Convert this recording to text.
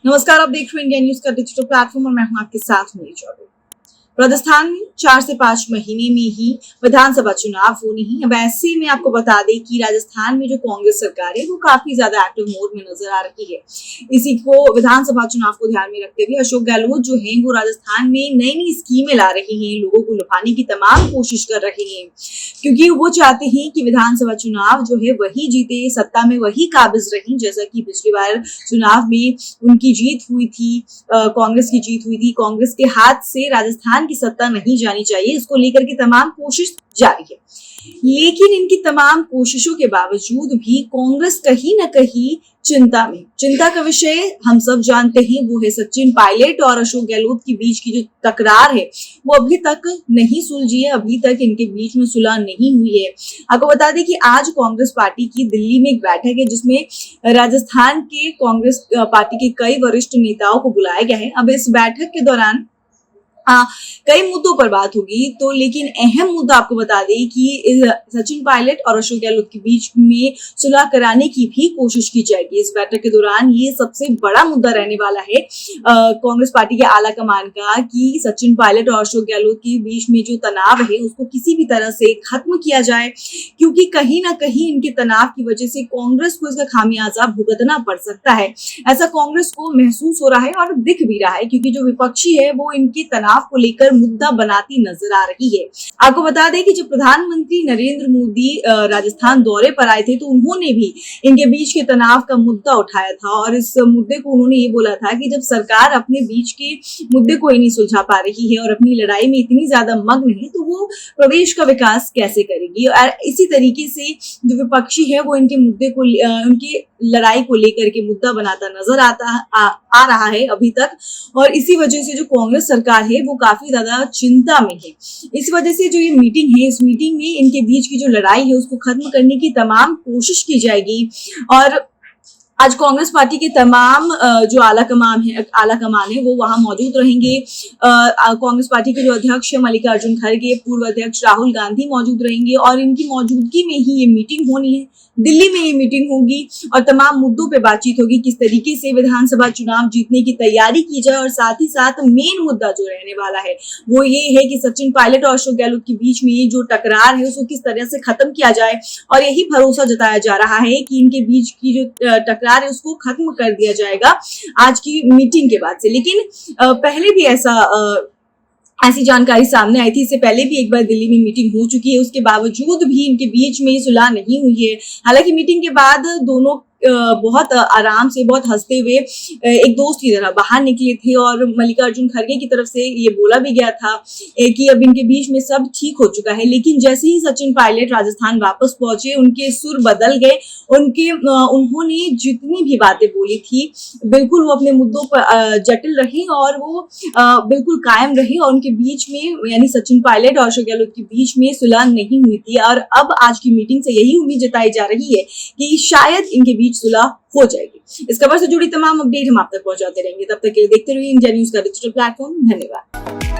नमस्कार, आप देख रहे हैं इंडिया न्यूज का डिजिटल प्लेटफॉर्म और मैं हूं आपके साथ मेरी चौधरी। राजस्थान में 4 से 5 महीने में ही विधानसभा चुनाव होने हैं। अब ऐसे में आपको बता दें कि राजस्थान में जो कांग्रेस सरकार है वो काफी ज्यादा एक्टिव मोड में नजर आ रही है। इसी को विधानसभा चुनाव को ध्यान में रखते हुए अशोक गहलोत जो है वो राजस्थान में नई नई स्कीमें ला रहे हैं, लोगों को लुभाने की तमाम कोशिश कर रहे हैं, क्योंकि वो चाहते हैं कि विधानसभा चुनाव जो है वही जीते, सत्ता में वही काबिज रहे, जैसा कि पिछली बार चुनाव में उनकी जीत हुई थी, कांग्रेस की जीत हुई थी। कांग्रेस के हाथ से राजस्थान की सत्ता नहीं जानी चाहिए, इसको लेकर के तमाम कोशिश जारी है। लेकिन इनकी तमाम कोशिशों के बावजूद भी कांग्रेस कहीं ना कहीं चिंता का विषय हम सब जानते हैं, वो है सचिन पायलट और अशोक गहलोत के बीच की जो तकरार है वो अभी तक नहीं सुलझी है, अभी तक इनके बीच में सुलह नहीं हुई है। आपको बता दें कि आज कांग्रेस पार्टी की दिल्ली में एक बैठक है जिसमें राजस्थान के कांग्रेस पार्टी के कई वरिष्ठ नेताओं को बुलाया गया है। अब इस बैठक के दौरान कई मुद्दों पर बात होगी, तो लेकिन अहम मुद्दा आपको बता दें कि सचिन पायलट और अशोक गहलोत के बीच में सुलह कराने की भी कोशिश की जाएगी। इस बैठक के दौरान ये सबसे बड़ा मुद्दा रहने वाला है कांग्रेस पार्टी के आला कमान का, कि सचिन पायलट और अशोक गहलोत के बीच में जो तनाव है उसको किसी भी तरह से खत्म किया जाए, क्योंकि कहीं ना कहीं इनके तनाव की वजह से कांग्रेस को इसका खामियाजा भुगतना पड़ सकता है। ऐसा कांग्रेस को महसूस हो रहा है और दिख भी रहा है, क्योंकि जो विपक्षी है वो इनके तनाव को लेकर मुद्दा बनाती नजर आ रही है। आपको बता दें कि जब प्रधानमंत्री नरेंद्र मोदी राजस्थान दौरे पर आए थे तो उन्होंने भी इनके बीच के तनाव का मुद्दा उठाया था, और इस मुद्दे को उन्होंने ये बोला था कि जब सरकार अपने बीच के मुद्दे को ही नहीं सुलझा पा रही है और अपनी लड़ाई में इतनी ज्यादा मग्न है तो वो प्रदेश का विकास कैसे करेगी। और इसी तरीके से जो विपक्षी है वो इनके मुद्दे को, उनकी लड़ाई को लेकर के मुद्दा बनाता नजर आ रहा है अभी तक, और इसी वजह से जो कांग्रेस सरकार है वो काफी ज्यादा चिंता में है। इस वजह से जो ये मीटिंग है, इस मीटिंग में इनके बीच की जो लड़ाई है उसको खत्म करने की तमाम कोशिश की जाएगी। और आज कांग्रेस पार्टी के तमाम जो आला कमान है वो वहां मौजूद रहेंगे। कांग्रेस पार्टी के जो अध्यक्ष है मल्लिकार्जुन खड़गे, पूर्व अध्यक्ष राहुल गांधी मौजूद रहेंगे, और इनकी मौजूदगी में ही ये मीटिंग होनी है। दिल्ली में ये मीटिंग होगी और तमाम मुद्दों पे बातचीत होगी, किस तरीके से विधानसभा चुनाव जीतने की तैयारी की जाए, और साथ ही साथ मेन मुद्दा जो रहने वाला है वो ये है कि सचिन पायलट और अशोक गहलोत के बीच में जो टकरार है उसको किस तरह से खत्म किया जाए। और यही भरोसा जताया जा रहा है कि इनके बीच की जो टकरार है उसको खत्म कर दिया जाएगा आज की मीटिंग के बाद से। लेकिन पहले भी ऐसी जानकारी सामने आई थी, इससे पहले भी एक बार दिल्ली में मीटिंग हो चुकी है, उसके बावजूद भी इनके बीच में सुलह नहीं हुई है। हालांकि मीटिंग के बाद दोनों बहुत आराम से, बहुत हंसते हुए एक दोस्त की तरह बाहर निकले थे, और मल्लिकार्जुन खड़गे की तरफ से ये बोला भी गया था कि अब इनके बीच में सब ठीक हो चुका है। लेकिन जैसे ही सचिन पायलट राजस्थान वापस पहुंचे उनके सुर बदल गए, उन्होंने जितनी भी बातें बोली थी बिल्कुल वो अपने मुद्दों पर जटिल रहे और वो बिल्कुल कायम रहे, और उनके बीच में यानी सचिन पायलट और अशोक गहलोत के बीच में सुलह नहीं हुई थी। और अब आज की मीटिंग से यही उम्मीद जताई जा रही है कि शायद इनके बीच सुलह हो जाएगी। इस खबर से जुड़ी तमाम अपडेट हम आप तक पहुंचाते रहेंगे। तब तक के लिए देखते रहिए इंडिया न्यूज का डिजिटल प्लेटफॉर्म। धन्यवाद।